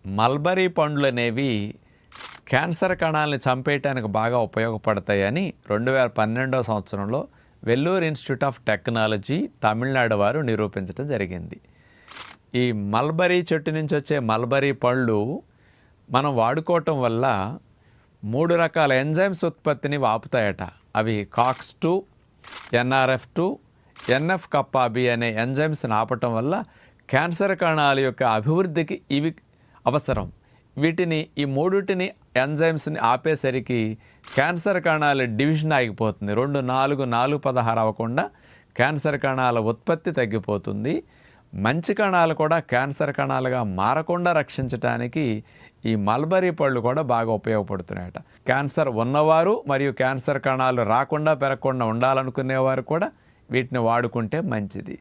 Mulberry పండ్లు అనేవి cancer కణాలని చంపేయటానికి బాగా ఉపయోగపడతాయని 2012 సంవత్సరంలో Vellore institute of technology Tamil Nadu వారు నిరూపించడం జరిగింది. ఈ మల్బరీ చెట్టు నుంచి వచ్చే మల్బరీ పళ్ళు మనం వాడుకోవటం వల్ల 3 రకాల ఎంజైమ్స్ ఉత్పత్తిని ఆపుతాయట. అవి కాక్స్2, NRF2, NF కప్పా బి అనే ఎంజైమ్స్ని ఆపటం వల్ల క్యాన్సర్ కణాల యొక్క అభివృద్ధికి ఇవి అవసరం. వీటిని ఈ మూడుటిని ఎంజైమ్స్ని ఆపేసరికి క్యాన్సర్ కణాల డివిజన్ ఆగిపోతుంది. 2, 4, 4, 16 అవ్వకుండా క్యాన్సర్ కణాల ఉత్పత్తి తగ్గిపోతుంది. మంచి కణాలు కూడా క్యాన్సర్ కణాలుగా మారకుండా రక్షించడానికి ఈ మల్బరీ పళ్ళు కూడా బాగా ఉపయోగపడుతున్నాయట. క్యాన్సర్ ఉన్నవారు మరియు క్యాన్సర్ కణాలు రాకుండా పెరగకుండా ఉండాలనుకునేవారు కూడా వీటిని వాడుకుంటే మంచిది.